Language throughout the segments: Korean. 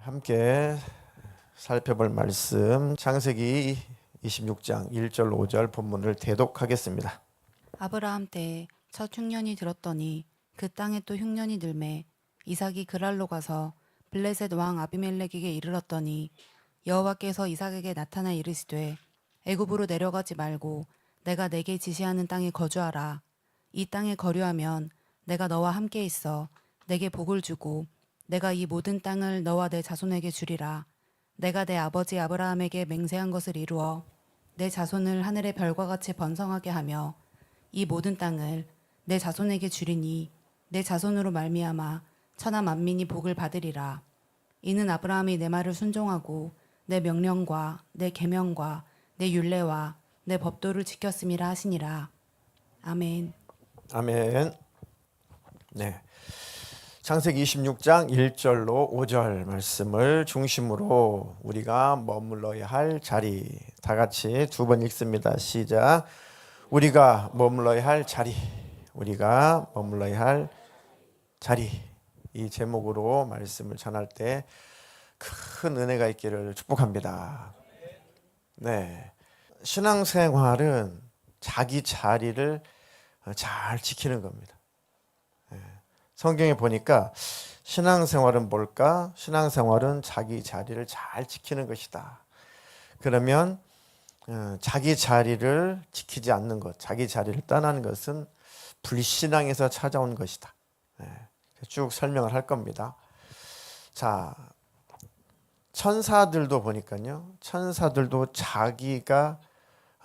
함께 살펴볼 말씀 창세기 26장 1절 5절 본문을 대독하겠습니다. 아브라함 때에 첫 흉년이 들었더니 그 땅에 또 흉년이 들매 이삭이 그랄로 가서 블레셋 왕 아비멜렉에게 이르렀더니 여호와께서 이삭에게 나타나 이르시되 애굽으로 내려가지 말고 내가 내게 지시하는 땅에 거주하라. 이 땅에 거류하면 내가 너와 함께 있어 내게 복을 주고 내가 이 모든 땅을 너와 내 자손에게 주리라. 내가 내 아버지 아브라함에게 맹세한 것을 이루어 내 자손을 하늘의 별과 같이 번성하게 하며 이 모든 땅을 내 자손에게 주리니 내 자손으로 말미암아 천하 만민이 복을 받으리라. 이는 아브라함이 내 말을 순종하고 내 명령과 내 계명과 내 율례와 내 법도를 지켰음이라 하시니라. 아멘. 아멘. 네. 창세기 26장 1절로 5절 말씀을 중심으로 우리가 머물러야 할 자리 다 같이 두 번 읽습니다. 시작. 우리가 머물러야 할 자리, 우리가 머물러야 할 자리. 이 제목으로 말씀을 전할 때 큰 은혜가 있기를 축복합니다. 네, 신앙생활은 자기 자리를 잘 지키는 겁니다. 성경에 보니까 신앙생활은 뭘까? 신앙생활은 자기 자리를 잘 지키는 것이다. 그러면 자기 자리를 지키지 않는 것, 자기 자리를 떠나는 것은 불신앙에서 찾아온 것이다. 쭉 설명을 할 겁니다. 자, 천사들도 보니까요, 천사들도 자기가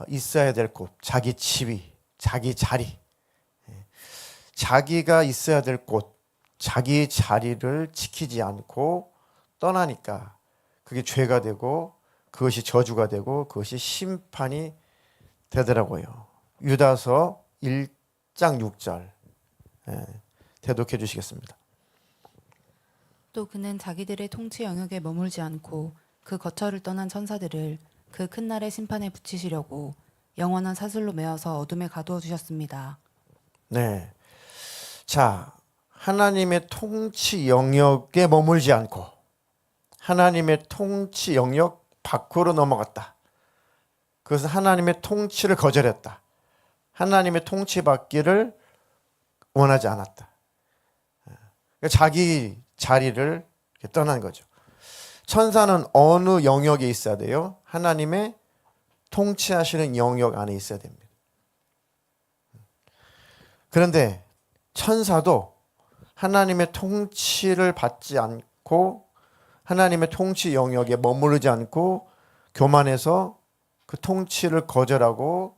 있어야 될 곳, 자기 지위, 자기 자리, 자기가 있어야 될 곳, 자기 자리를 지키지 않고 떠나니까 그게 죄가 되고 그것이 저주가 되고 그것이 심판이 되더라고요. 유다서 1장 6절 대독해 주시겠습니다. 또 그는 자기들의 통치 영역에 머물지 않고 그 거처를 떠난 천사들을 그 큰 날의 심판에 붙이시려고 영원한 사슬로 메어서 어둠에 가두어 주셨습니다. 네. 자, 하나님의 통치 영역에 머물지 않고 하나님의 통치 영역 밖으로 넘어갔다. 그것은 하나님의 통치를 거절했다. 하나님의 통치받기를 원하지 않았다. 자기 자리를 떠난 거죠. 천사는 어느 영역에 있어야 돼요? 하나님의 통치하시는 영역 안에 있어야 됩니다. 그런데 천사도 하나님의 통치를 받지 않고 하나님의 통치 영역에 머무르지 않고 교만해서 그 통치를 거절하고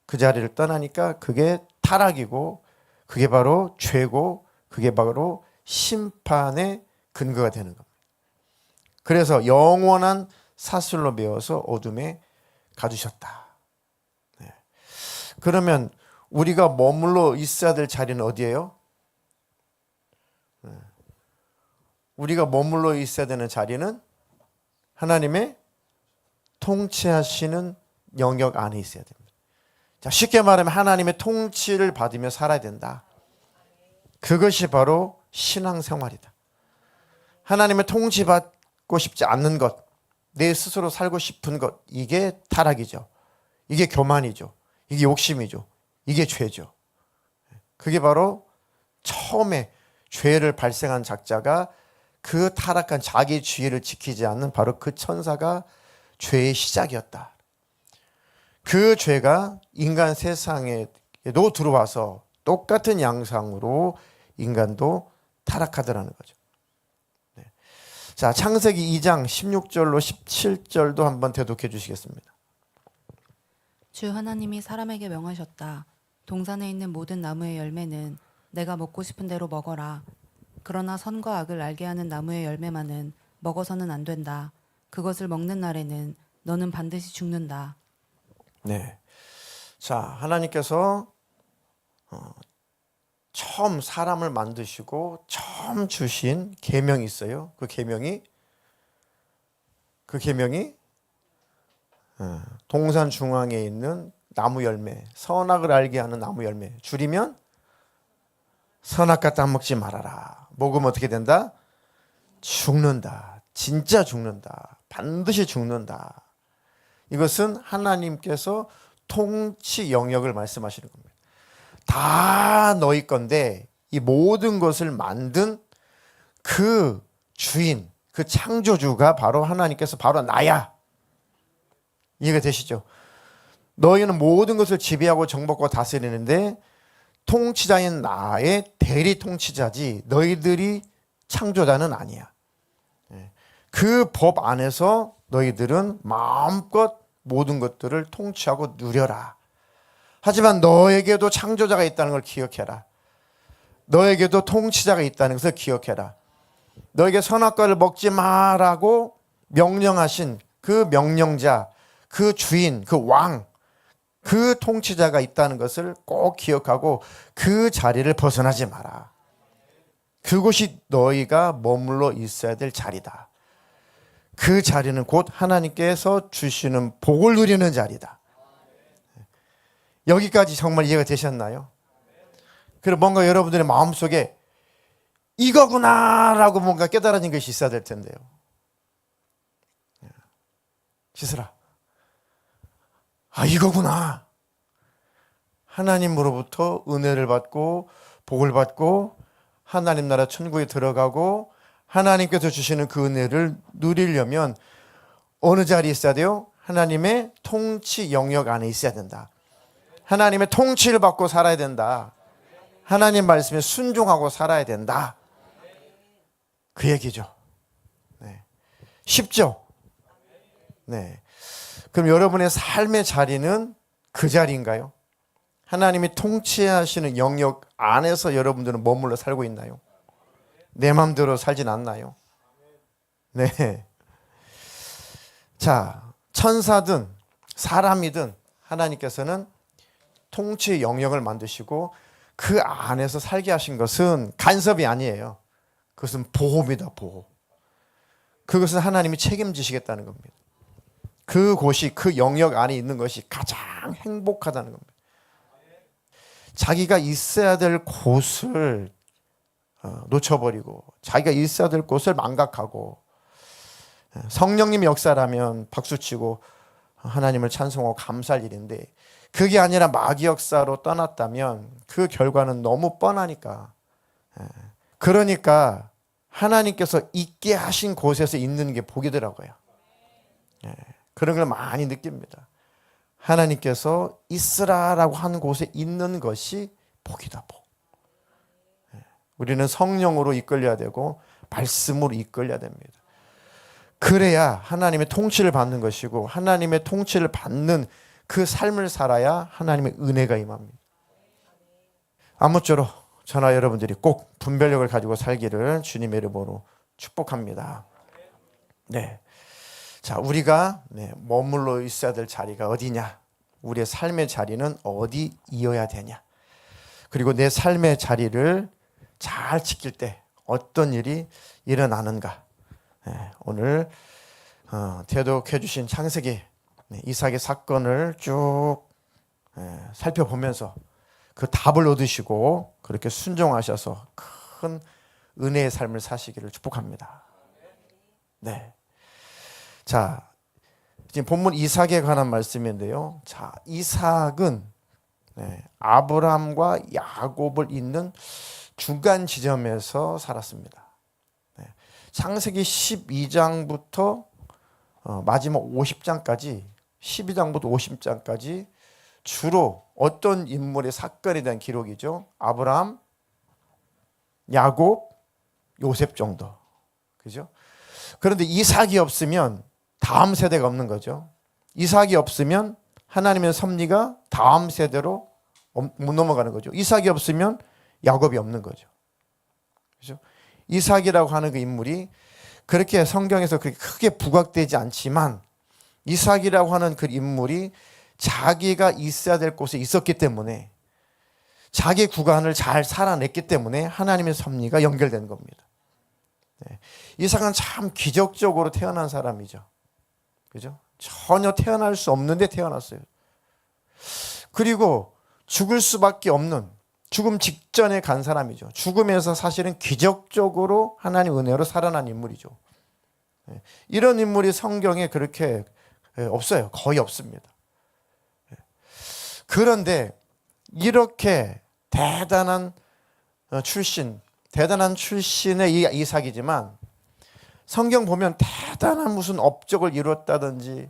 그 자리를 떠나니까 그게 타락이고 그게 바로 죄고 그게 바로 심판의 근거가 되는 겁니다. 그래서 영원한 사슬로 메어서 어둠에 가두셨다. 네. 그러면 우리가 머물러 있어야 될 자리는 어디예요? 우리가 머물러 있어야 되는 자리는 하나님의 통치하시는 영역 안에 있어야 됩니다. 자, 쉽게 말하면 하나님의 통치를 받으며 살아야 된다. 그것이 바로 신앙생활이다. 하나님의 통치받고 싶지 않는 것, 내 스스로 살고 싶은 것, 이게 타락이죠. 이게 교만이죠. 이게 욕심이죠. 이게 죄죠. 그게 바로 처음에 죄를 발생한 작자가 그 타락한 자기 지위를 지키지 않는 바로 그 천사가 죄의 시작이었다. 그 죄가 인간 세상에도 들어와서 똑같은 양상으로 인간도 타락하더라는 거죠. 네. 자, 창세기 2장 16절로 17절도 한번 대독해 주시겠습니다. 주 하나님이 사람에게 명하셨다. 동산에 있는 모든 나무의 열매는 내가 먹고 싶은 대로 먹어라. 그러나 선과 악을 알게 하는 나무의 열매만은 먹어서는 안 된다. 그것을 먹는 날에는 너는 반드시 죽는다. 네. 자, 하나님께서 처음 사람을 만드시고 처음 주신 계명이 있어요. 그 계명이 동산 중앙에 있는 나무 열매, 선악을 알게 하는 나무 열매. 줄이면 선악과 따먹지 말아라. 먹으면 어떻게 된다? 죽는다. 진짜 죽는다. 반드시 죽는다. 이것은 하나님께서 통치 영역을 말씀하시는 겁니다. 다 너희 건데 이 모든 것을 만든 그 주인, 그 창조주가 바로 하나님께서 바로 나야. 이해가 되시죠? 너희는 모든 것을 지배하고 정복하고 다스리는데 통치자인 나의 대리 통치자지 너희들이 창조자는 아니야. 그 법 안에서 너희들은 마음껏 모든 것들을 통치하고 누려라. 하지만 너에게도 창조자가 있다는 걸 기억해라. 너에게도 통치자가 있다는 것을 기억해라. 너에게 선악과를 먹지 마라고 명령하신 그 명령자, 그 주인, 그 왕, 그 통치자가 있다는 것을 꼭 기억하고 그 자리를 벗어나지 마라. 그곳이 너희가 머물러 있어야 될 자리다. 그 자리는 곧 하나님께서 주시는 복을 누리는 자리다. 여기까지 정말 이해가 되셨나요? 그리고 뭔가 여러분들의 마음속에 이거구나라고 뭔가 깨달아진 것이 있어야 될 텐데요. 지슬아, 이거구나. 하나님으로부터 은혜를 받고 복을 받고 하나님 나라 천국에 들어가고 하나님께서 주시는 그 은혜를 누리려면 어느 자리에 있어야 돼요? 하나님의 통치 영역 안에 있어야 된다. 하나님의 통치를 받고 살아야 된다. 하나님 말씀에 순종하고 살아야 된다. 그 얘기죠. 네. 쉽죠? 네. 그럼 여러분의 삶의 자리는 그 자리인가요? 하나님이 통치하시는 영역 안에서 여러분들은 머물러 살고 있나요? 내 마음대로 살진 않나요? 네. 자, 천사든 사람이든 하나님께서는 통치의 영역을 만드시고 그 안에서 살게 하신 것은 간섭이 아니에요. 그것은 보호입니다, 보호. 그것은 하나님이 책임지시겠다는 겁니다. 그곳이, 그 영역 안에 있는 것이 가장 행복하다는 겁니다. 자기가 있어야 될 곳을 놓쳐버리고 자기가 있어야 될 곳을 망각하고 성령님의 역사라면 박수치고 하나님을 찬송하고 감사할 일인데 그게 아니라 마귀 역사로 떠났다면 그 결과는 너무 뻔하니까 그러니까 하나님께서 있게 하신 곳에서 있는 게 복이더라고요. 그런 걸 많이 느낍니다. 하나님께서 있으라라고 한 곳에 있는 것이 복이다, 복. 우리는 성령으로 이끌려야 되고 말씀으로 이끌려야 됩니다. 그래야 하나님의 통치를 받는 것이고 하나님의 통치를 받는 그 삶을 살아야 하나님의 은혜가 임합니다. 아무쪼록 저나 여러분들이 꼭 분별력을 가지고 살기를 주님의 이름으로 축복합니다. 네. 자, 우리가 머물러 있어야 될 자리가 어디냐? 우리의 삶의 자리는 어디이어야 되냐? 그리고 내 삶의 자리를 잘 지킬 때 어떤 일이 일어나는가? 오늘 대독해 주신 창세기 이삭의 사건을 쭉 살펴보면서 그 답을 얻으시고 그렇게 순종하셔서 큰 은혜의 삶을 사시기를 축복합니다. 네. 자, 지금 본문 이삭에 관한 말씀인데요. 자, 이삭은 아브라함과 야곱을 잇는 중간 지점에서 살았습니다. 창세기 12장부터 마지막 50장까지 12장부터 50장까지 주로 어떤 인물의 사건에 대한 기록이죠. 아브라함, 야곱, 요셉 정도. 그죠? 그런데 이삭이 없으면 다음 세대가 없는 거죠. 이삭이 없으면 하나님의 섭리가 다음 세대로 못 넘어가는 거죠. 이삭이 없으면 야곱이 없는 거죠. 그죠? 이삭이라고 하는 그 인물이 그렇게 성경에서 그렇게 크게 부각되지 않지만 이삭이라고 하는 그 인물이 자기가 있어야 될 곳에 있었기 때문에 자기 구간을 잘 살아냈기 때문에 하나님의 섭리가 연결된 겁니다. 이삭은 참 기적적으로 태어난 사람이죠. 그죠? 전혀 태어날 수 없는데 태어났어요. 그리고 죽을 수밖에 없는 죽음 직전에 간 사람이죠. 죽음에서 사실은 기적적으로 하나님 은혜로 살아난 인물이죠. 이런 인물이 성경에 그렇게 없어요. 거의 없습니다. 그런데 이렇게 대단한 출신의 이 이삭이지만 성경 보면 대단한 무슨 업적을 이뤘다든지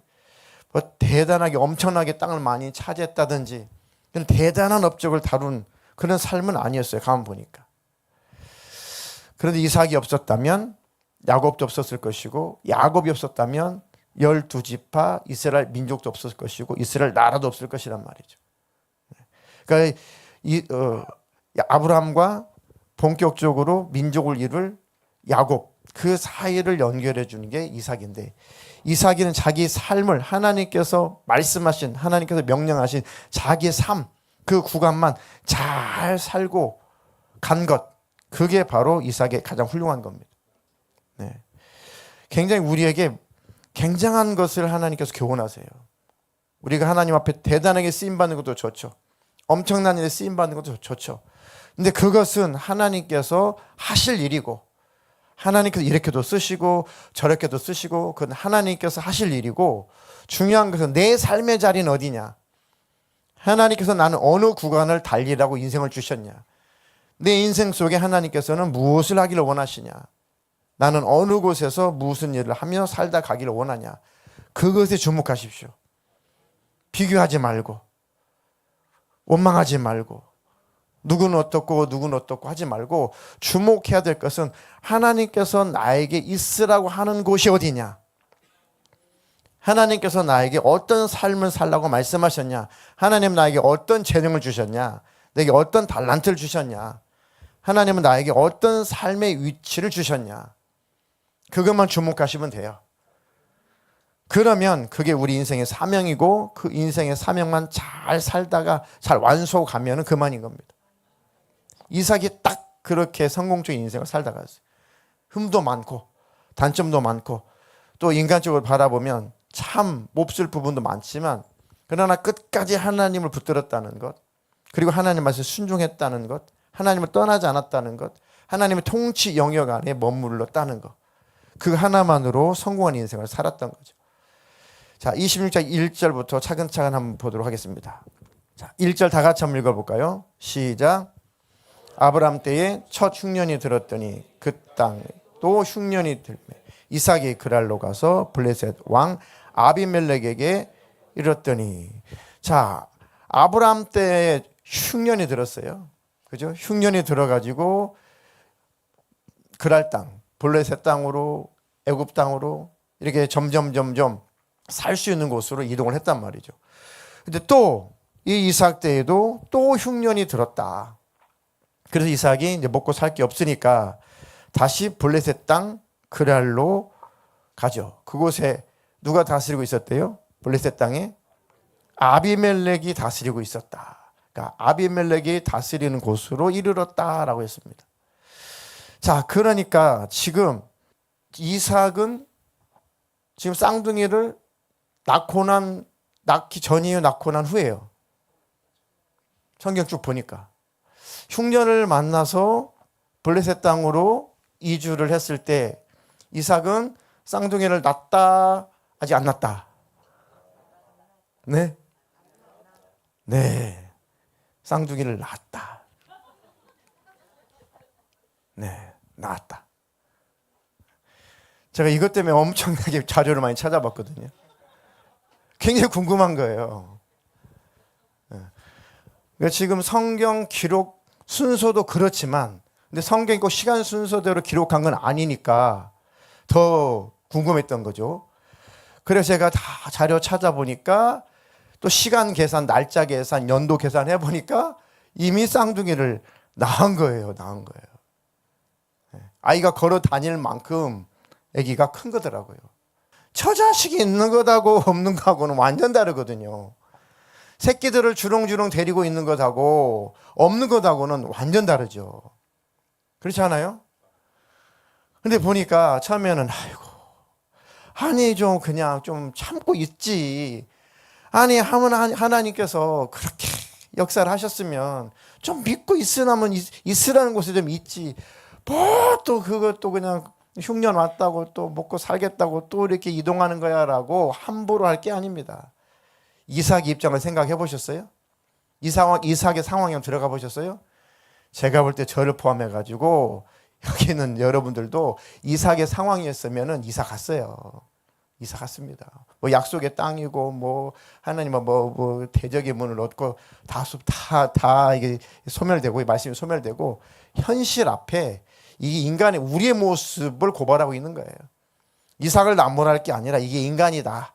뭐 대단하게 엄청나게 땅을 많이 차지했다든지 그런 대단한 업적을 다룬 그런 삶은 아니었어요. 가만 보니까. 그런데 이삭이 없었다면 야곱도 없었을 것이고 야곱이 없었다면 12지파 이스라엘 민족도 없었을 것이고 이스라엘 나라도 없을 것이란 말이죠. 그러니까 아브라함과 본격적으로 민족을 이룰 야곱 그 사이를 연결해 주는 게 이삭인데 이삭이는 자기 삶을 하나님께서 말씀하신 하나님께서 명령하신 자기의 삶 그 구간만 잘 살고 간 것 그게 바로 이삭의 가장 훌륭한 겁니다. 네. 굉장히 우리에게 굉장한 것을 하나님께서 교훈하세요. 우리가 하나님 앞에 대단하게 쓰임받는 것도 좋죠. 엄청난 일에 쓰임받는 것도 좋죠. 근데 그것은 하나님께서 하실 일이고 하나님께서 이렇게도 쓰시고 저렇게도 쓰시고 그건 하나님께서 하실 일이고 중요한 것은 내 삶의 자리는 어디냐. 하나님께서 나는 어느 구간을 달리라고 인생을 주셨냐. 내 인생 속에 하나님께서는 무엇을 하기를 원하시냐. 나는 어느 곳에서 무슨 일을 하며 살다 가기를 원하냐. 그것에 주목하십시오. 비교하지 말고 원망하지 말고 누구는 어떻고 누구는 어떻고 하지 말고 주목해야 될 것은 하나님께서 나에게 있으라고 하는 곳이 어디냐. 하나님께서 나에게 어떤 삶을 살라고 말씀하셨냐. 하나님 나에게 어떤 재능을 주셨냐. 내게 어떤 달란트를 주셨냐. 하나님은 나에게 어떤 삶의 위치를 주셨냐. 그것만 주목하시면 돼요. 그러면 그게 우리 인생의 사명이고 그 인생의 사명만 잘 살다가 잘 완수하면 그만인 겁니다. 이삭이 딱 그렇게 성공적인 인생을 살다 갔어요. 흠도 많고 단점도 많고 또 인간적으로 바라보면 참 몹쓸 부분도 많지만 그러나 끝까지 하나님을 붙들었다는 것 그리고 하나님 말씀에 순종했다는 것 하나님을 떠나지 않았다는 것 하나님의 통치 영역 안에 머물렀다는 것 그 하나만으로 성공한 인생을 살았던 거죠. 자, 26장 1절부터 차근차근 한번 보도록 하겠습니다. 자, 1절 다 같이 한번 읽어볼까요? 시작. 아브라함 때에 첫 흉년이 들었더니 그 땅에 또 흉년이 들매 이삭이 그랄로 가서 블레셋 왕 아비멜렉에게 이르렀더니 자 아브라함 때에 흉년이 들었어요. 그죠? 흉년이 들어가지고 그랄 땅 블레셋 땅으로 애굽 땅으로 이렇게 점점 살 수 있는 곳으로 이동을 했단 말이죠. 근데 또 이 이삭 때에도 또 흉년이 들었다. 그래서 이삭이 이제 먹고 살 게 없으니까 다시 블레셋 땅 그랄로 가죠. 그곳에 누가 다스리고 있었대요? 블레셋 땅에 아비멜렉이 다스리고 있었다. 그러니까 아비멜렉이 다스리는 곳으로 이르렀다라고 했습니다. 자, 그러니까 지금 이삭은 지금 쌍둥이를 낳기 전이에요, 낳고 난 후예요. 성경 쭉 보니까 흉년을 만나서 블레셋 땅으로 이주를 했을 때 이삭은 쌍둥이를 낳았다, 아직 안 낳았다. 네, 쌍둥이를 낳았다. 네, 낳았다. 제가 이것 때문에 엄청나게 자료를 많이 찾아봤거든요. 굉장히 궁금한 거예요. 지금 성경 기록 순서도 그렇지만 근데 성경이 꼭 시간 순서대로 기록한 건 아니니까 더 궁금했던 거죠. 그래서 제가 다 자료 찾아보니까 또 시간 계산, 날짜 계산, 연도 계산 해보니까 이미 쌍둥이를 낳은 거예요. 아이가 걸어 다닐 만큼 아기가 큰 거더라고요. 저 자식이 있는 것하고 없는 것하고는 완전 다르거든요. 새끼들을 주렁주렁 데리고 있는 것하고 없는 것하고는 완전 다르죠. 그렇지 않아요? 근데 보니까 처음에는 아니 좀 그냥 좀 참고 있지. 아니 하나님께서 그렇게 역사를 하셨으면 좀 믿고 있으라는 곳에 좀 있지. 뭐 또 그것도 그냥 흉년 왔다고 또 먹고 살겠다고 또 이렇게 이동하는 거야 라고 함부로 할 게 아닙니다. 이삭의 입장을 생각해 보셨어요? 이삭의 상황에 들어가 보셨어요? 제가 볼 때 저를 포함해 가지고 여기 있는 여러분들도 이삭의 상황이었으면 이삭 갔어요. 이삭 갔습니다. 뭐 약속의 땅이고 뭐 하나님은 뭐 대적의 문을 얻고 다 이게 소멸되고 말씀이 소멸되고 현실 앞에 이 인간의 우리의 모습을 고발하고 있는 거예요. 이삭을 남몰할 게 아니라 이게 인간이다.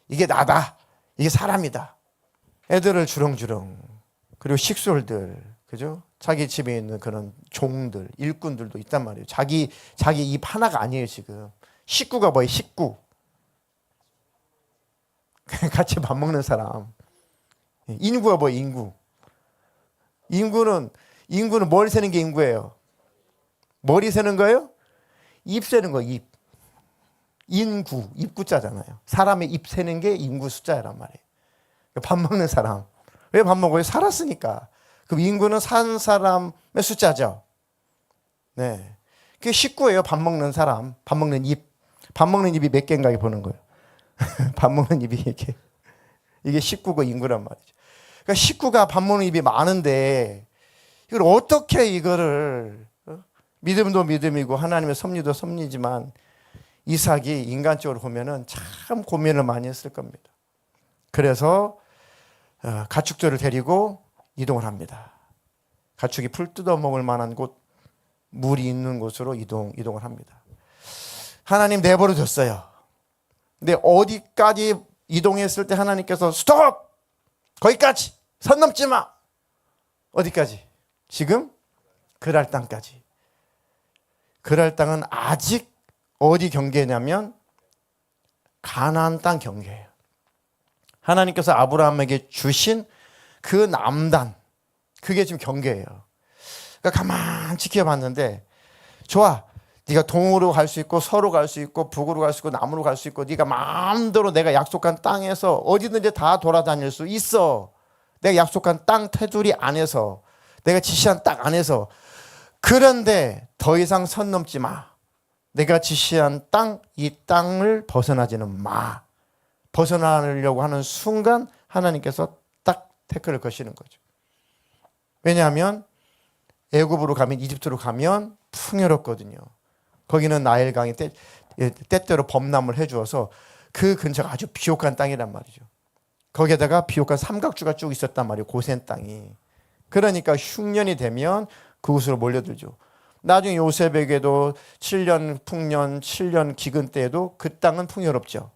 이게 나다. 이게 사람이다. 애들을 주렁주렁 그리고 식솔들 그죠? 자기 집에 있는 그런 종들 일꾼들도 있단 말이에요. 자기 입 하나가 아니에요 지금. 식구가 뭐예요? 식구. 같이 밥 먹는 사람. 인구가 뭐예요? 인구. 인구는 뭘 세는 게 인구예요? 머리 세는 거예요? 입 세는 거 입. 인구, 입구자잖아요. 사람의 입 세는 게 인구 숫자란 말이에요. 밥 먹는 사람. 왜 밥 먹어요? 살았으니까. 그럼 인구는 산 사람의 숫자죠. 네. 그게 식구예요. 밥 먹는 사람. 밥 먹는 입. 밥 먹는 입이 몇 개인가 보는 거예요. 밥 먹는 입이 이게 식구고 인구란 말이죠. 그러니까 식구가 밥 먹는 입이 많은데 이걸 어떻게 이거를 믿음도 믿음이고 하나님의 섭리도 섭리지만 이삭이 인간적으로 보면은 참 고민을 많이 했을 겁니다. 그래서 가축들을 데리고 이동을 합니다. 가축이 풀 뜯어 먹을 만한 곳, 물이 있는 곳으로 이동을 합니다. 하나님 내버려 뒀어요. 근데 어디까지 이동했을 때 하나님께서 스톱! 거기까지! 선 넘지 마! 어디까지? 지금? 그랄 땅까지. 그랄 땅은 아직 어디 경계냐면 가나안 땅 경계예요. 하나님께서 아브라함에게 주신 그 남단, 그게 지금 경계예요. 그러니까 가만 지켜봤는데 좋아. 네가 동으로 갈 수 있고 서로 갈 수 있고 북으로 갈 수 있고 남으로 갈 수 있고 네가 마음대로 내가 약속한 땅에서 어디든지 다 돌아다닐 수 있어. 내가 약속한 땅 테두리 안에서 내가 지시한 땅 안에서. 그런데 더 이상 선 넘지 마. 내가 지시한 땅, 이 땅을 벗어나지는 마. 벗어나려고 하는 순간 하나님께서 딱 태클을 거시는 거죠. 왜냐하면 애굽으로 가면 이집트로 가면 풍요롭거든요. 거기는 나일강이 때때로 범람을 해주어서 그 근처가 아주 비옥한 땅이란 말이죠. 거기에다가 비옥한 삼각주가 쭉 있었단 말이에요. 고센 땅이. 그러니까 흉년이 되면 그곳으로 몰려들죠. 나중에 요셉에게도 7년 풍년, 7년 기근 때에도 그 땅은 풍요롭죠.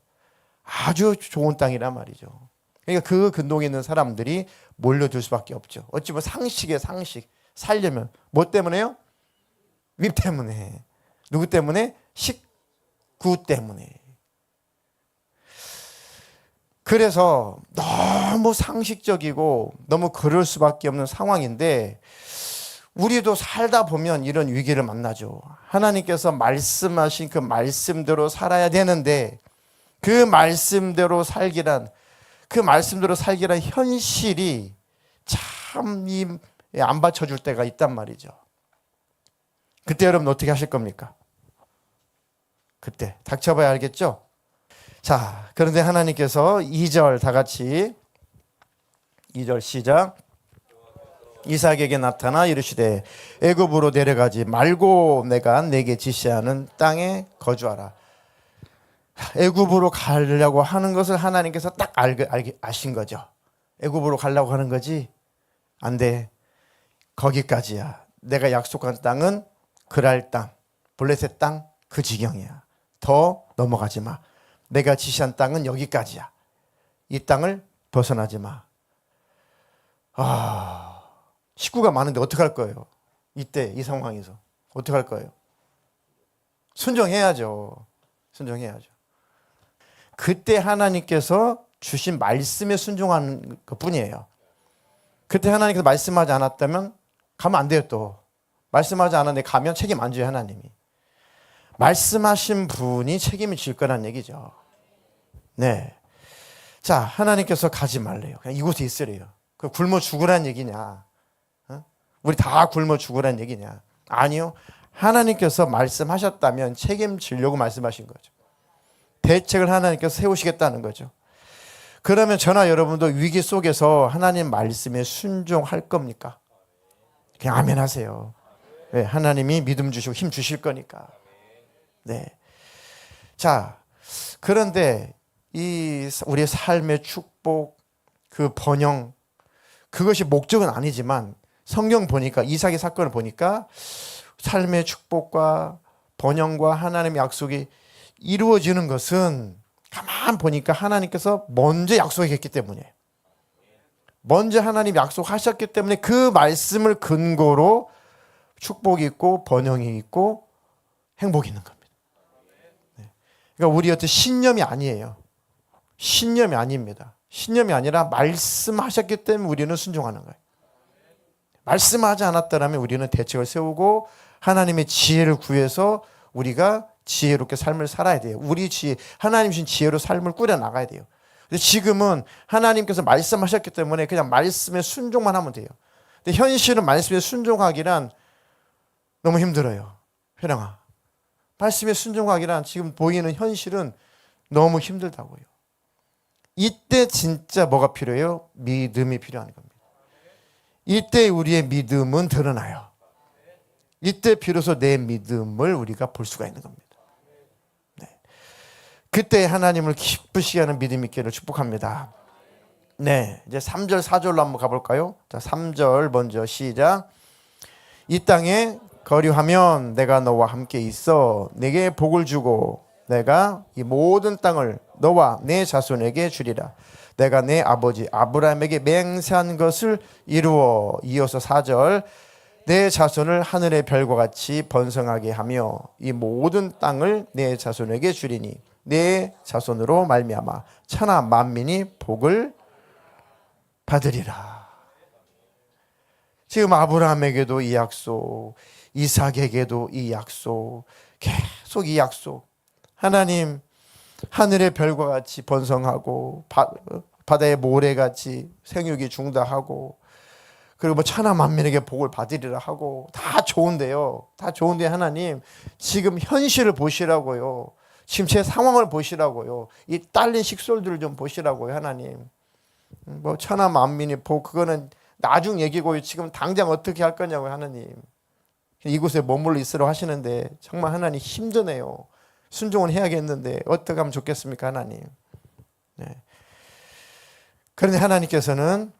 아주 좋은 땅이란 말이죠. 그러니까 그 근동에 있는 사람들이 몰려들 수밖에 없죠. 어찌 보면 상식의 상식. 살려면 뭐 때문에요? 윗 때문에. 누구 때문에? 식구 때문에. 그래서 너무 상식적이고 너무 그럴 수밖에 없는 상황인데 우리도 살다 보면 이런 위기를 만나죠. 하나님께서 말씀하신 그 말씀대로 살아야 되는데 그 말씀대로 살기란 현실이 참 안 받쳐줄 때가 있단 말이죠. 그때 여러분 어떻게 하실 겁니까? 그때 닥쳐봐야 알겠죠? 자, 그런데 하나님께서 2절 다 같이 2절 시작. 이삭에게 나타나 이르시되 애굽으로 내려가지 말고 내가 내게 지시하는 땅에 거주하라. 애굽으로 가려고 하는 것을 하나님께서 딱 아신 거죠. 애굽으로 가려고 하는 거지? 안 돼. 거기까지야. 내가 약속한 땅은 그랄 땅, 블레셋 땅 그 지경이야. 더 넘어가지 마. 내가 지시한 땅은 여기까지야. 이 땅을 벗어나지 마. 식구가 많은데 어떡할 거예요? 이때 이 상황에서 어떡할 거예요? 순종해야죠. 순종해야죠. 그때 하나님께서 주신 말씀에 순종하는 것뿐이에요. 그때 하나님께서 말씀하지 않았다면 가면 안 돼요. 또 말씀하지 않았는데 가면 책임 안 져요. 하나님이. 말씀하신 분이 책임을 질 거란 얘기죠. 네. 자, 하나님께서 가지 말래요. 그냥 이곳에 있으래요. 그 굶어 죽으란 얘기냐? 우리 다 굶어 죽으란 얘기냐? 아니요. 하나님께서 말씀하셨다면 책임지려고 말씀하신 거죠. 대책을 하나님께서 세우시겠다는 거죠. 그러면 저나 여러분도 위기 속에서 하나님 말씀에 순종할 겁니까? 그냥 아멘 하세요. 네, 하나님이 믿음 주시고 힘 주실 거니까. 네. 자, 그런데 이 우리의 삶의 축복, 그 번영, 그것이 목적은 아니지만 성경 보니까 이삭의 사건을 보니까 삶의 축복과 번영과 하나님의 약속이 이루어지는 것은 가만 보니까 하나님께서 먼저 약속했기 때문에, 먼저 하나님 약속하셨기 때문에 그 말씀을 근거로 축복이 있고 번영이 있고 행복이 있는 겁니다. 그러니까 우리 어떤 신념이 아니에요. 신념이 아닙니다. 신념이 아니라 말씀하셨기 때문에 우리는 순종하는 거예요. 말씀하지 않았다면 우리는 대책을 세우고 하나님의 지혜를 구해서 우리가 지혜롭게 삶을 살아야 돼요. 우리 지혜, 하나님 주신 지혜로 삶을 꾸려나가야 돼요. 근데 지금은 하나님께서 말씀하셨기 때문에 그냥 말씀에 순종만 하면 돼요. 근데 현실은 말씀에 순종하기란 너무 힘들어요. 회랑아, 말씀에 순종하기란 지금 보이는 현실은 너무 힘들다고요. 이때 진짜 뭐가 필요해요? 믿음이 필요한 겁니다. 이때 우리의 믿음은 드러나요. 이때 비로소 내 믿음을 우리가 볼 수가 있는 겁니다. 네. 그때 하나님을 기쁘시게 하는 믿음 있기를 축복합니다. 네, 이제 3절 4절로 한번 가볼까요? 자, 3절 먼저 시작. 이 땅에 거류하면 내가 너와 함께 있어 내게 복을 주고 내가 이 모든 땅을 너와 내 자손에게 주리라. 내가 내 아버지 아브라함에게 맹세한 것을 이루어. 이어서 4절. 내 자손을 하늘의 별과 같이 번성하게 하며 이 모든 땅을 내 자손에게 주리니 내 자손으로 말미암아 천하 만민이 복을 받으리라. 지금 아브라함에게도 이 약속, 이삭에게도 이 약속, 계속 이 약속. 하나님 하늘의 별과 같이 번성하고 바다의 모래같이 생육이 중다하고 그리고 뭐 천하 만민에게 복을 받으리라 하고 다 좋은데요. 다 좋은데 하나님 지금 현실을 보시라고요. 지금 제 상황을 보시라고요. 이 딸린 식솔들을 좀 보시라고요. 하나님. 뭐 천하 만민이 복 그거는 나중 얘기고요. 지금 당장 어떻게 할 거냐고요. 하나님. 이곳에 머물러 있으라고 하시는데 정말 하나님 힘드네요. 순종은 해야겠는데 어떻게 하면 좋겠습니까? 하나님. 네. 그런데 하나님께서는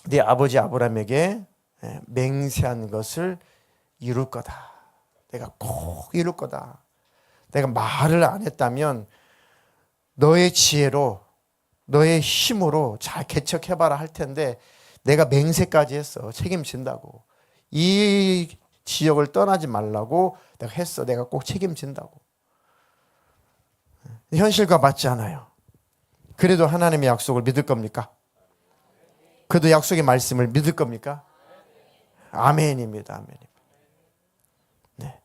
네 아버지 아브라함에게 맹세한 것을 이룰 거다. 내가 꼭 이룰 거다. 내가 말을 안 했다면 너의 지혜로 너의 힘으로 잘 개척해봐라 할 텐데 내가 맹세까지 했어. 책임진다고. 이 지역을 떠나지 말라고 내가 했어. 내가 꼭 책임진다고. 현실과 맞지 않아요. 그래도 하나님의 약속을 믿을 겁니까? 그래도 약속의 말씀을 믿을 겁니까? 아멘입니다. 아멘입니다. 네.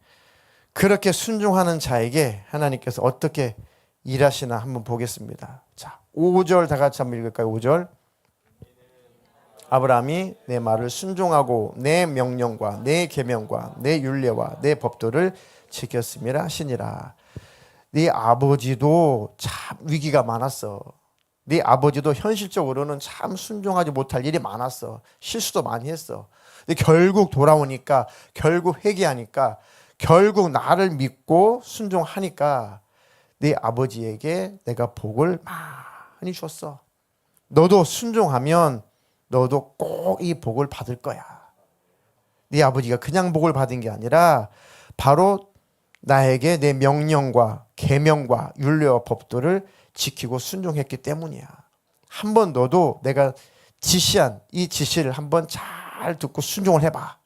그렇게 순종하는 자에게 하나님께서 어떻게 일하시나 한번 보겠습니다. 자, 5절 다 같이 한번 읽을까요? 5절. 아브라함이 내 말을 순종하고 내 명령과 내 계명과 내 율례와 내 법도를 지켰음이라 하시니라. 네 아버지도 참 위기가 많았어. 네 아버지도 현실적으로는 참 순종하지 못할 일이 많았어. 실수도 많이 했어. 근데 결국 돌아오니까, 결국 회개하니까, 결국 나를 믿고 순종하니까 네 아버지에게 내가 복을 많이 줬어. 너도 순종하면 너도 꼭 이 복을 받을 거야. 네 아버지가 그냥 복을 받은 게 아니라 바로 나에게 내 명령과 계명과 율례와 법도를 지키고 순종했기 때문이야. 한번 너도 내가 지시한 이 지시를 한번 잘 듣고 순종을 해봐.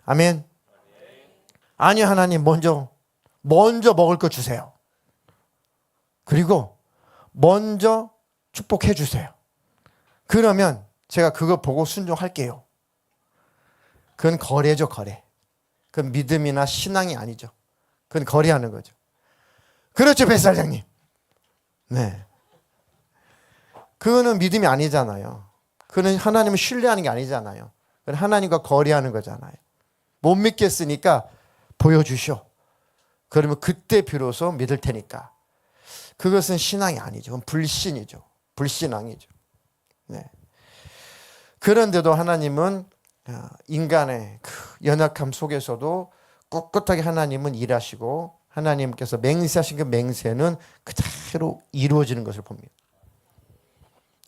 아멘. 아니 하나님 먼저 먹을 거 주세요. 그리고 먼저 축복해 주세요. 그러면 제가 그거 보고 순종할게요. 그건 거래죠, 거래. 그건 믿음이나 신앙이 아니죠. 그건 거래하는 거죠. 그렇죠, 뱃살장님. 네. 그거는 믿음이 아니잖아요. 그거는 하나님을 신뢰하는 게 아니잖아요. 그건 하나님과 거래하는 거잖아요. 못 믿겠으니까 보여주시오. 그러면 그때 비로소 믿을 테니까. 그것은 신앙이 아니죠. 그건 불신이죠. 불신앙이죠. 네. 그런데도 하나님은 인간의 그 연약함 속에서도 꿋꿋하게 하나님은 일하시고 하나님께서 맹세하신 그 맹세는 그대로 이루어지는 것을 봅니다.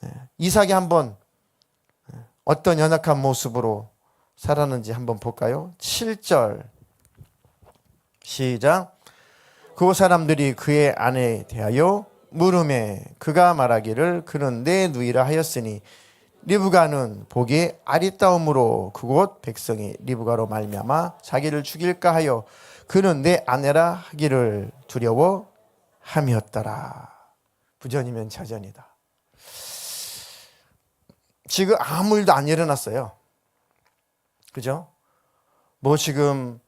네. 이삭이 한번 어떤 연약한 모습으로 살았는지 한번 볼까요? 7절 시작. 그 사람들이 그의 아내에 대하여 물음에 그가 말하기를 그는 내 누이라 하였으니 리브가는 보기에 아리따움으로 그곳 백성이 리브가로 말미암아 자기를 죽일까 하여 그는 내 아내라 하기를 두려워 함이었더라. 부전이면 자전이다. 지금 아무 일도 안 일어났어요. 그죠? 뭐 지금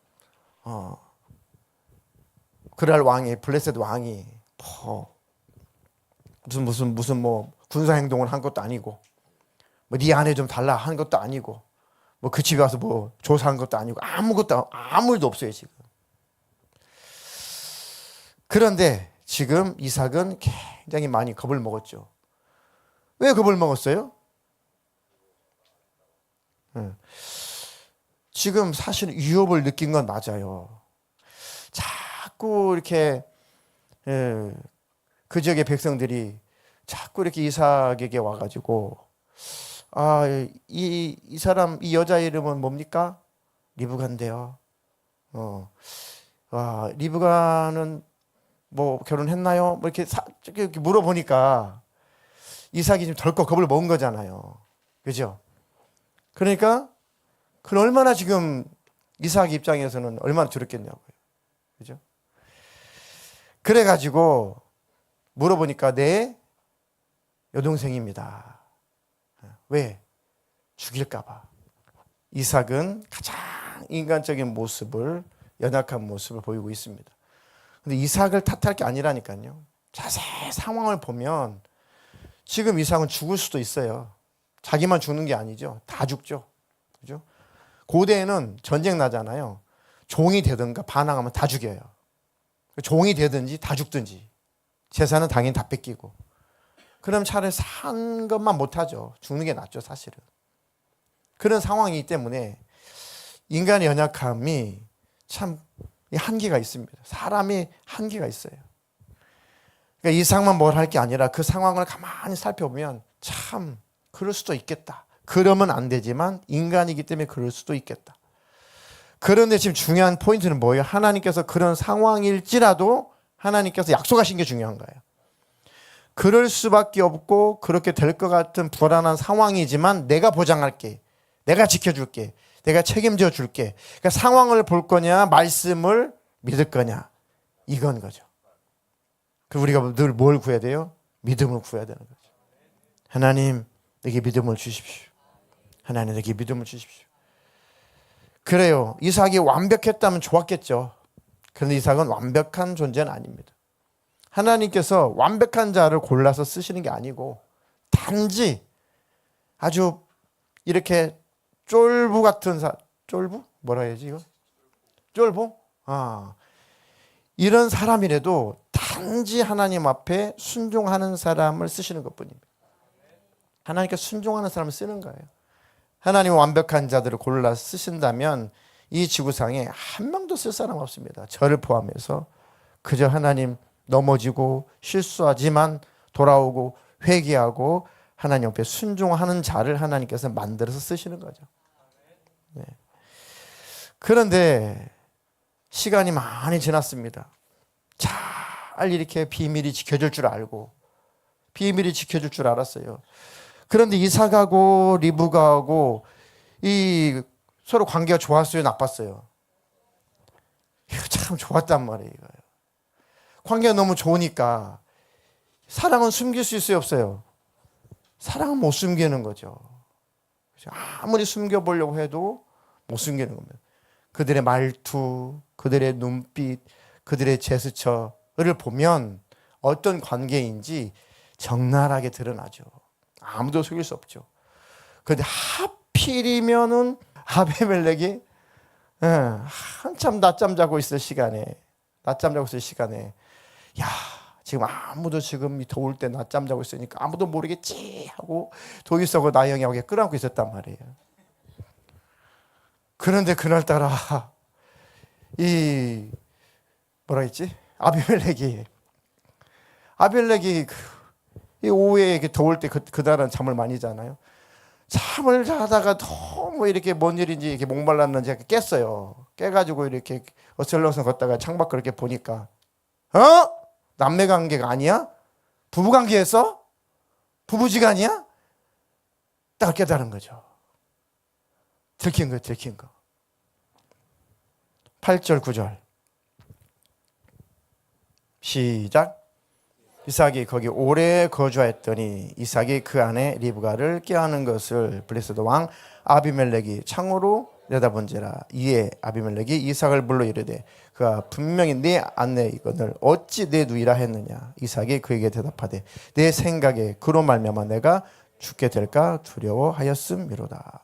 그랄 왕이 블레셋 왕이 무슨 뭐 군사 행동을 한 것도 아니고 뭐 네 아내 좀 달라 한 것도 아니고 뭐 그 집에 와서 뭐 조사한 것도 아니고 아무 일도 없어요 지금. 그런데 지금 이삭은 굉장히 많이 겁을 먹었죠. 왜 겁을 먹었어요? 지금 사실 위협을 느낀 건 맞아요. 자꾸 이렇게 그 지역의 백성들이 자꾸 이렇게 이삭에게 와가지고 이 사람 이 여자 이름은 뭡니까? 리브가인데요. 리브가는 뭐 결혼했나요? 뭐 이렇게 물어보니까 이삭이 지금 덜컥 겁을 먹은 거잖아요. 그죠? 그러니까 그 얼마나 지금 이삭 입장에서는 얼마나 두렵겠냐고요. 그죠? 그래가지고 물어보니까 내 여동생입니다. 왜? 죽일까봐. 이삭은 가장 인간적인 모습을, 연약한 모습을 보이고 있습니다. 근데 이삭을 탓할 게 아니라니까요. 자세히 상황을 보면 지금 이삭은 죽을 수도 있어요. 자기만 죽는 게 아니죠. 다 죽죠. 그죠? 고대에는 전쟁 나잖아요. 종이 되든가 반항하면 다 죽여요. 종이 되든지 다 죽든지. 재산은 당연히 다 뺏기고. 그럼 차라리 산 것만 못하죠. 죽는 게 낫죠, 사실은. 그런 상황이기 때문에 인간의 연약함이 참 한계가 있습니다. 사람이 한계가 있어요. 그러니까 이삭만 뭘 할 게 아니라 그 상황을 가만히 살펴보면 참 그럴 수도 있겠다. 그러면 안 되지만 인간이기 때문에 그럴 수도 있겠다. 그런데 지금 중요한 포인트는 뭐예요? 하나님께서 그런 상황일지라도 하나님께서 약속하신 게 중요한 거예요. 그럴 수밖에 없고 그렇게 될 것 같은 불안한 상황이지만 내가 보장할게. 내가 지켜줄게. 내가 책임져 줄게. 그러니까 상황을 볼 거냐 말씀을 믿을 거냐 이건 거죠. 그 우리가 늘 뭘 구해야 돼요? 믿음을 구해야 되는 거죠. 하나님 내게 믿음을 주십시오. 하나님 내게 믿음을 주십시오. 그래요. 이삭이 완벽했다면 좋았겠죠. 그런데 이삭은 완벽한 존재는 아닙니다. 하나님께서 완벽한 자를 골라서 쓰시는 게 아니고 단지 아주 이렇게 쫄부 같은 쫄부? 뭐라 해야지 이거? 쫄보? 이런 사람이라도 단지 하나님 앞에 순종하는 사람을 쓰시는 것뿐입니다. 하나님께 순종하는 사람을 쓰는 거예요. 하나님 완벽한 자들을 골라 쓰신다면 이 지구상에 한 명도 쓸 사람 없습니다. 저를 포함해서 그저 하나님 넘어지고 실수하지만 돌아오고 회개하고 하나님 앞에 순종하는 자를 하나님께서 만들어서 쓰시는 거죠. 네. 그런데 시간이 많이 지났습니다. 잘 이렇게 비밀이 지켜질 줄 알고 비밀이 지켜질 줄 알았어요. 그런데 이삭하고 리브가하고 이 서로 관계가 좋았어요, 나빴어요? 참 좋았단 말이에요. 관계가 너무 좋으니까 사랑은 숨길 수 있어요, 없어요? 사랑은 못 숨기는 거죠. 아무리 숨겨보려고 해도 못 숨기는 겁니다. 그들의 말투, 그들의 눈빛, 그들의 제스처를 보면 어떤 관계인지 적나라하게 드러나죠. 아무도 속일 수 없죠. 그런데 하필이면은 아비멜렉이 예, 한참 낮잠 자고 있을 시간에, 야, 지금 아무도 지금 이 더울 때 낮잠 자고 있으니까 아무도 모르겠지 하고 도기석을 나영이하고 끌어안고 있었단 말이에요. 그런데 그날따라 이 뭐라 했지? 아비멜렉이 이 오후에 더울 때 그날은 잠을 많이 자나요? 잠을 자다가 너무 이렇게 뭔 일인지 이렇게 목말랐는지 깼어요. 깨가지고 이렇게 어슬렁슬렁 걷다가 창밖을 이렇게 보니까 남매 관계가 아니야? 부부 관계였어? 부부지간이야? 딱 깨달은 거죠. 들킨 거. 8절 9절 시작. 이삭이 거기 오래 거주하였더니 이삭이 그 아내 리브가를 꾀하는 것을 블레셋 왕 아비멜렉이 창으로 내다본지라. 이에 아비멜렉이 이삭을 불러 이르되 그가 분명히 내 아내이거늘 어찌 내 누이라 했느냐. 이삭이 그에게 대답하되 내 생각에 그로 말미암아 내가 죽게 될까 두려워하였음이로다.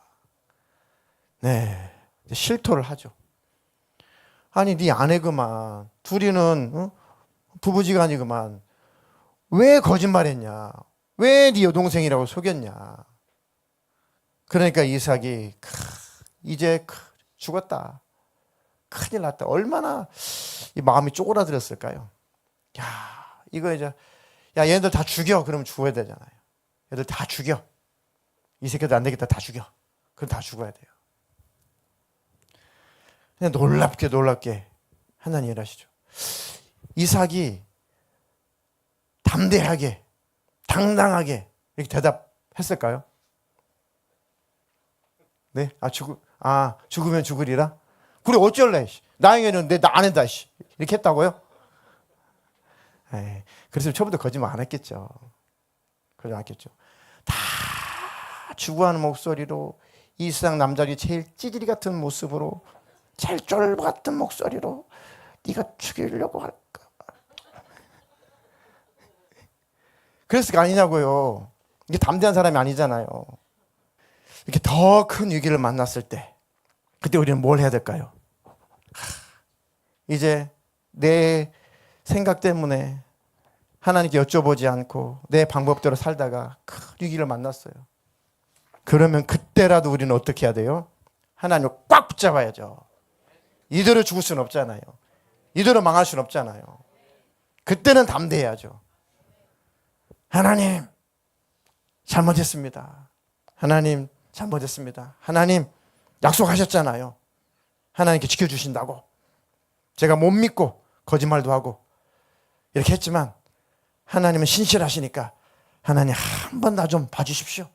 네, 실토를 하죠. 아니 네 아내구만, 둘이는 부부지간이구만, 왜 거짓말했냐? 왜 네 여동생이라고 속였냐? 그러니까 이삭이 이제 죽었다, 큰일 났다. 얼마나 이 마음이 쪼그라들었을까요? 야, 이거 이제 얘네들 다 죽여. 그러면 죽어야 되잖아요. 얘들 다 죽여. 이 새끼들 안 되겠다, 다 죽여. 그럼 다 죽어야 돼요. 그냥 놀랍게 하나님 일하시죠. 이삭이 담대하게, 당당하게 이렇게 대답했을까요? 네? 죽으면 죽으리라? 그래, 어쩔래? 나에게는 나 안 한다. 이렇게 했다고요? 에이, 그래서 처음부터 거짓말 안 했겠죠. 다 추구하는 목소리로, 이 세상 남자들이 제일 찌질이 같은 모습으로, 제일 쫄보 같은 목소리로 네가 죽이려고 할까? 그랬을 거 아니냐고요. 이게 담대한 사람이 아니잖아요. 이렇게 더 큰 위기를 만났을 때, 그때 우리는 뭘 해야 될까요? 이제 내 생각 때문에 하나님께 여쭤보지 않고 내 방법대로 살다가 큰 위기를 만났어요. 그러면 그때라도 우리는 어떻게 해야 돼요? 하나님을 꽉 붙잡아야죠. 이대로 죽을 수는 없잖아요. 이대로 망할 수는 없잖아요. 그때는 담대해야죠. 하나님, 잘못했습니다. 하나님, 잘못했습니다. 하나님, 약속하셨잖아요. 하나님께 지켜주신다고. 제가 못 믿고 거짓말도 하고 이렇게 했지만 하나님은 신실하시니까 하나님 한 번 나 좀 봐주십시오.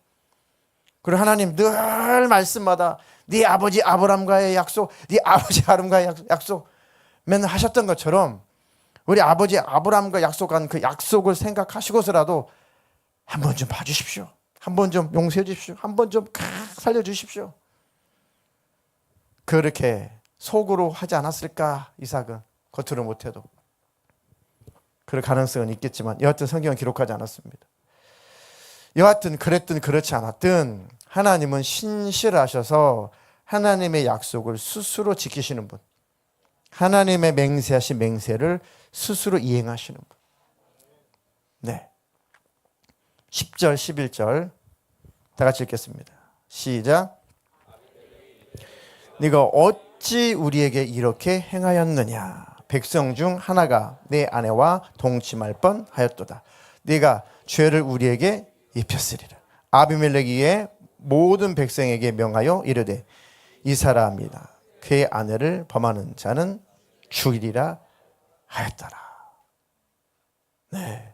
그리고 하나님 늘 말씀마다 네 아버지 아브람과의 약속, 네 아버지 아름과의 약속 맨날 하셨던 것처럼 우리 아버지 아브람과 약속한 그 약속을 생각하시고서라도 한 번 좀 봐주십시오. 한 번 좀 용서해 주십시오. 한 번 좀 살려주십시오. 그렇게 속으로 하지 않았을까? 이삭은 겉으로 못해도. 그럴 가능성은 있겠지만 여하튼 성경은 기록하지 않았습니다. 여하튼 그랬든 그렇지 않았든 하나님은 신실하셔서 하나님의 약속을 스스로 지키시는 분, 하나님의 맹세하신 맹세를 스스로 이행하시는 분. 네. 10절 11절 다 같이 읽겠습니다. 시작. 네가 어찌 우리에게 이렇게 행하였느냐? 백성 중 하나가 내 아내와 동침할 뻔하였도다. 네가 죄를 우리에게 입혔으리라. 아비멜렉이의 모든 백성에게 명하여 이르되 이 사람이다. 그의 아내를 범하는 자는 죽이리라 하였더라. 네.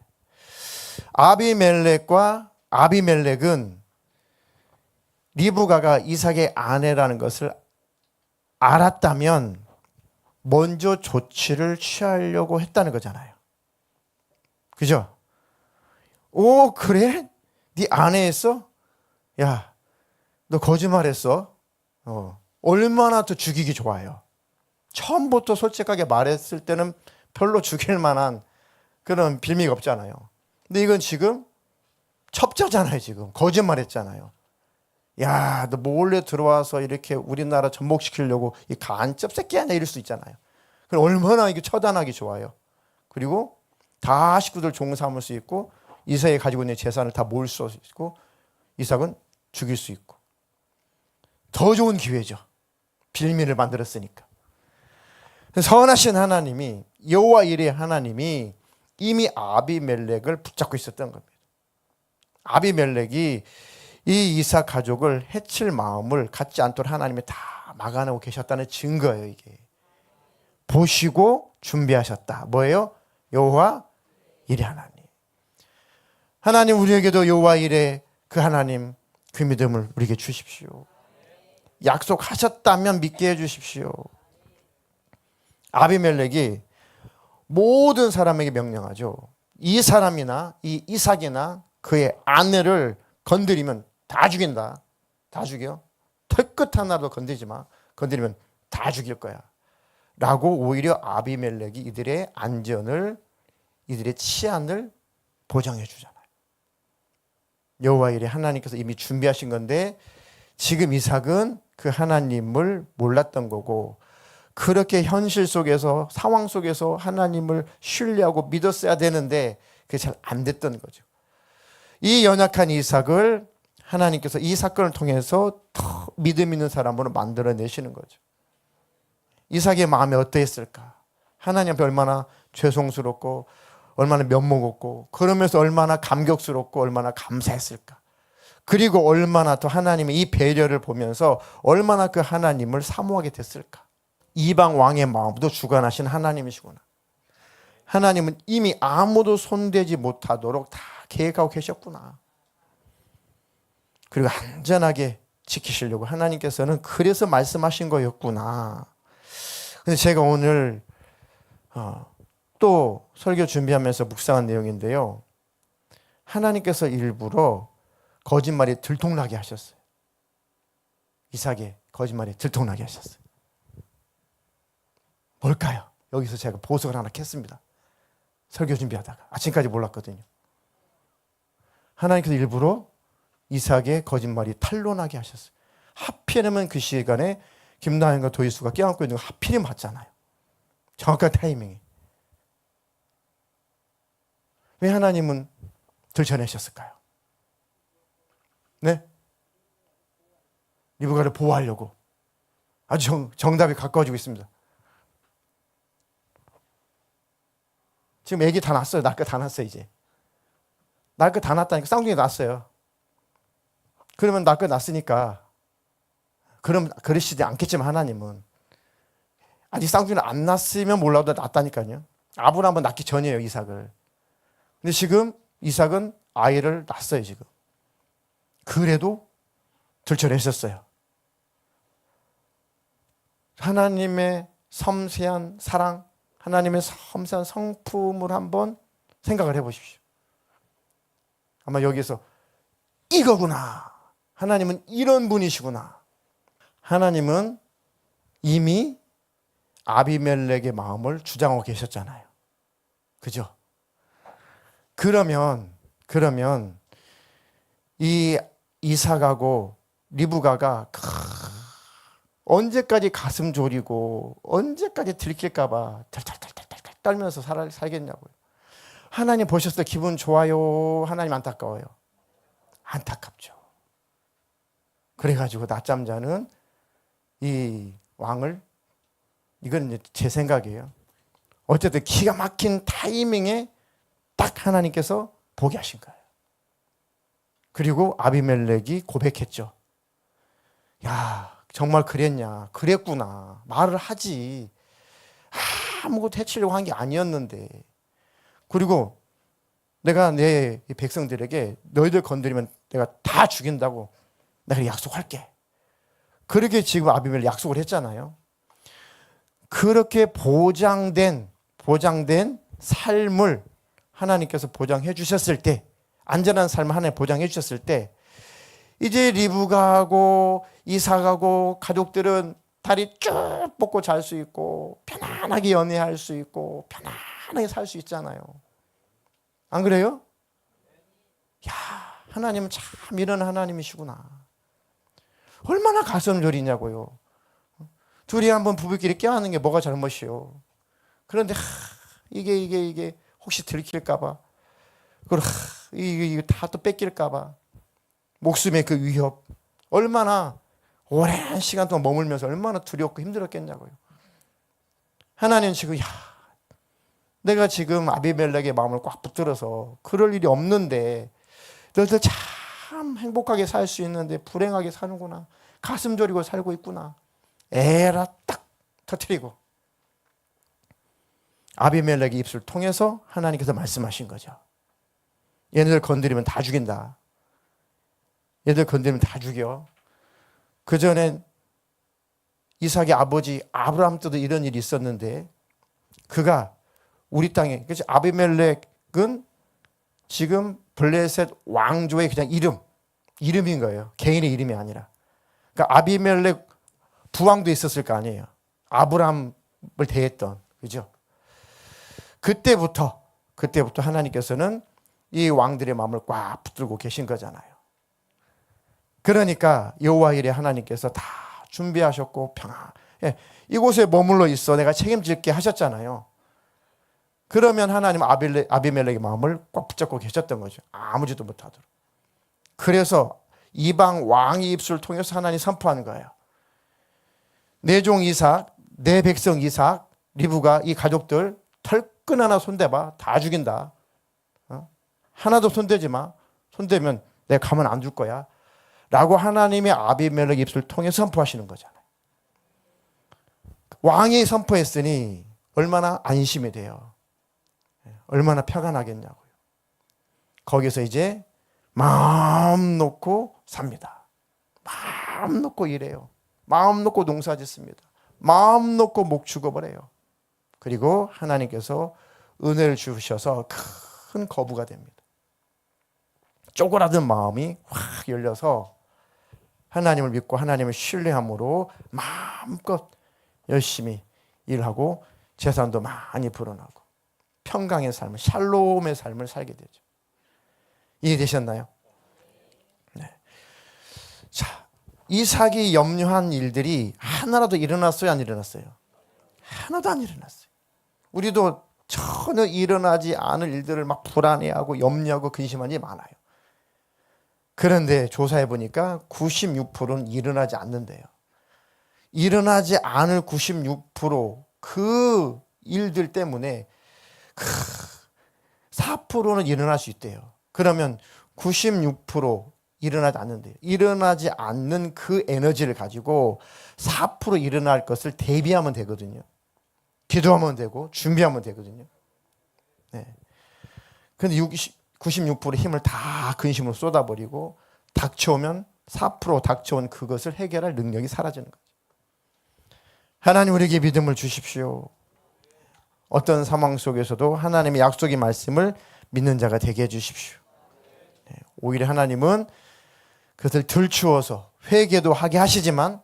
아비멜렉은 리브가가 이삭의 아내라는 것을 알았다면 먼저 조치를 취하려고 했다는 거잖아요. 그죠? 오, 그래? 네 아내였어? 야, 너 거짓말했어? 얼마나 더 죽이기 좋아요. 처음부터 솔직하게 말했을 때는 별로 죽일 만한 그런 빌미가 없잖아요. 근데 이건 지금 첩자잖아요. 지금 거짓말했잖아요. 야, 너 몰래 들어와서 이렇게 우리나라 전복시키려고 이 간첩 새끼 아니야 이럴 수 있잖아요. 그럼 얼마나 이게 처단하기 좋아요. 그리고 다 식구들 종 삼을 수 있고 이삭이 가지고 있는 재산을 다 모을 수 있고 이삭은 죽일 수 있고 더 좋은 기회죠. 빌미를 만들었으니까. 선하신 하나님이 여호와 이레 하나님이 이미 아비멜렉을 붙잡고 있었던 겁니다. 아비멜렉이 이 이삭 가족을 해칠 마음을 갖지 않도록 하나님이 다 막아내고 계셨다는 증거예요. 이게 보시고 준비하셨다. 뭐예요? 여호와 이레 하나님. 하나님 우리에게도 여호와 이레 그 하나님 그 믿음을 우리에게 주십시오. 약속하셨다면 믿게 해주십시오. 아비멜렉이 모든 사람에게 명령하죠. 이 사람이나 이 이삭이나 그의 아내를 건드리면 다 죽인다. 다 죽여. 털끝 하나도 건드리지 마. 건드리면 다 죽일 거야. 라고 오히려 아비멜렉이 이들의 안전을, 이들의 치안을 보장해 주잖아요. 여호와 이레 하나님께서 이미 준비하신 건데 지금 이삭은 그 하나님을 몰랐던 거고 그렇게 현실 속에서 상황 속에서 하나님을 신뢰하고 믿었어야 되는데 그게 잘 안 됐던 거죠. 이 연약한 이삭을 하나님께서 이 사건을 통해서 더 믿음 있는 사람으로 만들어내시는 거죠. 이삭의 마음이 어떠했을까? 하나님 앞에 얼마나 죄송스럽고 얼마나 면목 없고 그러면서 얼마나 감격스럽고 얼마나 감사했을까? 그리고 얼마나 더 하나님의 이 배려를 보면서 얼마나 그 하나님을 사모하게 됐을까? 이방 왕의 마음도 주관하신 하나님이시구나. 하나님은 이미 아무도 손대지 못하도록 다 계획하고 계셨구나. 그리고 안전하게 지키시려고 하나님께서는 그래서 말씀하신 거였구나. 근데 제가 오늘 또 설교 준비하면서 묵상한 내용인데요. 하나님께서 일부러 거짓말이 들통나게 하셨어요. 이삭의 거짓말이 들통나게 하셨어요. 뭘까요? 여기서 제가 보석을 하나 캤습니다. 설교 준비하다가 아침까지 몰랐거든요. 하나님께서 일부러 이삭의 거짓말이 탄로나게 하셨어요. 하필이면 그 시간에 김나연과 도이수가 껴안고 있는 거 하필이면 맞잖아요. 정확한 타이밍이. 왜 하나님은 들춰내셨을까요? 네? 리브가를 보호하려고. 아주 정답이 가까워지고 있습니다. 지금 애기 다 낳았어요. 낳을 거 다 낳았어요, 이제. 낳을 거 다 낳았다니까 쌍둥이 낳았어요. 그러면 낳을 거 낳았으니까 그럼 그러시지 않겠지만 하나님은 아직 쌍둥이를 안 낳았으면 몰라도 낳았다니까요. 아브라함은 낳기 전이에요, 이삭을. 근데 지금 이삭은 아이를 낳았어요, 지금. 그래도 들춰내셨어요. 하나님의 섬세한 사랑, 하나님의 섬세한 성품을 한번 생각을 해보십시오. 아마 여기서 이거구나. 하나님은 이런 분이시구나. 하나님은 이미 아비멜렉의 마음을 주장하고 계셨잖아요. 그죠? 그러면 이 이삭하고 리브가가 언제까지 가슴 졸이고 언제까지 들킬까 봐 탈탈탈탈탈 떨면서 살겠냐고요. 하나님 보셨을 때 기분 좋아요? 하나님 안타까워요? 안타깝죠. 그래가지고 낮잠 자는 이 왕을, 이건 이제 제 생각이에요. 어쨌든 기가 막힌 타이밍에 딱 하나님께서 보게 하신 거예요. 그리고 아비멜렉이 고백했죠. 야, 정말 그랬냐? 그랬구나. 말을 하지. 아무것도 해치려고 한 게 아니었는데. 그리고 내가 내 백성들에게 너희들 건드리면 내가 다 죽인다고 내가 약속할게. 그렇게 지금 아비멜렉 약속을 했잖아요. 그렇게 보장된 삶을 하나님께서 보장해 주셨을 때, 안전한 삶을 하나님 보장해 주셨을 때, 이제 리브가하고 이삭하고 가족들은 다리 쭉 뻗고 잘 수 있고 편안하게 연애할 수 있고 편안하게 살 수 있잖아요. 안 그래요? 야, 하나님은 참 이런 하나님이시구나. 얼마나 가슴 저리냐고요. 둘이 한번 부부끼리 껴안는 게 뭐가 잘못이요. 그런데 이게 혹시 들킬까봐, 그리고 이게 다 또 뺏길까봐, 목숨의 그 위협, 얼마나 오랜 시간 동안 머물면서 얼마나 두렵고 힘들었겠냐고요. 하나님 지금 내가 지금 아비멜렉의 마음을 꽉 붙들어서 그럴 일이 없는데 너희들 참 행복하게 살 수 있는데 불행하게 사는구나, 가슴 저리고 살고 있구나, 에라 딱 터뜨리고 아비멜렉의 입술을 통해서 하나님께서 말씀하신 거죠. 얘네들 건드리면 다 죽인다. 얘들 건드리면 다 죽여. 그전에 이삭의 아버지 아브라함 때도 이런 일이 있었는데 그가 우리 땅에, 그렇지? 아비멜렉은 지금 블레셋 왕조의 그냥 이름인 거예요. 개인의 이름이 아니라. 그러니까 아비멜렉 부왕도 있었을 거 아니에요. 아브라함을 대했던, 그죠? 그때부터 하나님께서는 이 왕들의 마음을 꽉 붙들고 계신 거잖아요. 그러니까 여호와 일에 하나님께서 다 준비하셨고 이곳에 머물러 있어 내가 책임질게 하셨잖아요. 그러면 하나님 아비멜렉의 마음을 꽉 붙잡고 계셨던 거죠. 아무지도 못하도록. 그래서 이방 왕의 입술을 통해서 하나님 선포하는 거예요. 내 종 이삭, 내 백성 이삭, 리브가 이 가족들 털끈 하나 손대봐, 다 죽인다. 하나도 손대지 마. 손대면 내가 가만 안 둘 거야. 라고 하나님의 아비멜렉 입술을 통해 선포하시는 거잖아요. 왕이 선포했으니 얼마나 안심이 돼요. 얼마나 표가 나겠냐고요. 거기서 이제 마음 놓고 삽니다. 마음 놓고 일해요. 마음 놓고 농사 짓습니다. 마음 놓고 목 죽어버려요. 그리고 하나님께서 은혜를 주셔서 큰 거부가 됩니다. 쪼그라든 마음이 확 열려서 하나님을 믿고 하나님을 신뢰함으로 마음껏 열심히 일하고 재산도 많이 불어나고 평강의 삶을, 샬롬의 삶을 살게 되죠. 이해되셨나요? 네. 자, 이삭이 염려한 일들이 하나라도 일어났어요, 안 일어났어요? 하나도 안 일어났어요. 우리도 전혀 일어나지 않을 일들을 막 불안해하고 염려하고 근심한 일이 많아요. 그런데 조사해 보니까 96%는 일어나지 않는데요. 일어나지 않을 96% 그 일들 때문에 4%는 일어날 수 있대요. 그러면 96% 일어나지 않는데요. 일어나지 않는 그 에너지를 가지고 4% 일어날 것을 대비하면 되거든요. 기도하면 되고 준비하면 되거든요. 네. 근데 96% 힘을 다 근심으로 쏟아버리고 닥쳐오면 4% 닥쳐온 그것을 해결할 능력이 사라지는 거죠. 하나님 우리에게 믿음을 주십시오. 어떤 상황 속에서도 하나님의 약속의 말씀을 믿는 자가 되게 해주십시오. 오히려 하나님은 그것을 들추어서 회개도 하게 하시지만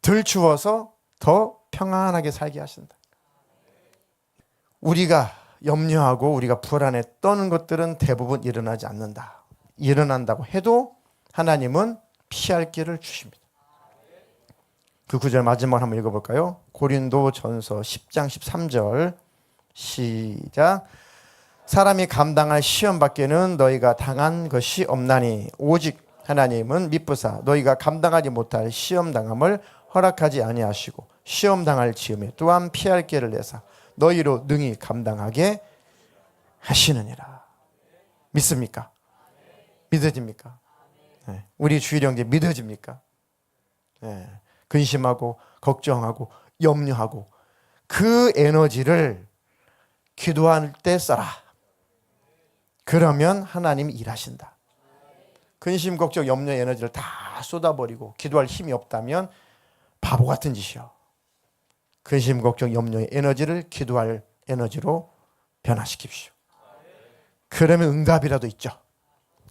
들추어서 더 평안하게 살게 하신다. 우리가 염려하고 우리가 불안에 떠는 것들은 대부분 일어나지 않는다. 일어난다고 해도 하나님은 피할 길을 주십니다. 그 구절 마지막으로 한번 읽어볼까요? 고린도전서 10장 13절 시작. 사람이 감당할 시험 밖에는 너희가 당한 것이 없나니 오직 하나님은 미쁘사 너희가 감당하지 못할 시험 당함을 허락하지 아니하시고 시험 당할 즈음에 또한 피할 길을 내사 너희로 능히 감당하게 하시느니라. 믿습니까? 믿어집니까? 네. 우리 주일 형제 믿어집니까? 네. 근심하고 걱정하고 염려하고 그 에너지를 기도할 때 써라. 그러면 하나님이 일하신다. 근심, 걱정, 염려 에너지를 다 쏟아버리고 기도할 힘이 없다면 바보 같은 짓이요. 근심, 걱정, 염려의 에너지를 기도할 에너지로 변화시킵시오. 그러면 응답이라도 있죠.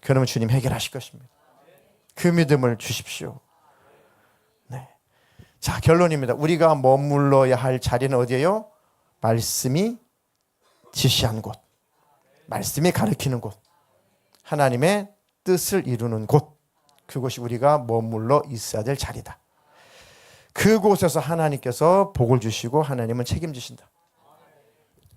그러면 주님 해결하실 것입니다. 그 믿음을 주십시오. 네. 자, 결론입니다. 우리가 머물러야 할 자리는 어디예요? 말씀이 지시한 곳, 말씀이 가르치는 곳, 하나님의 뜻을 이루는 곳, 그곳이 우리가 머물러 있어야 될 자리다. 그곳에서 하나님께서 복을 주시고 하나님은 책임지신다.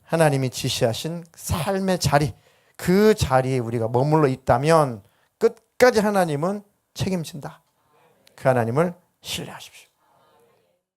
하나님이 지시하신 삶의 자리, 그 자리에 우리가 머물러 있다면 끝까지 하나님은 책임진다. 그 하나님을 신뢰하십시오.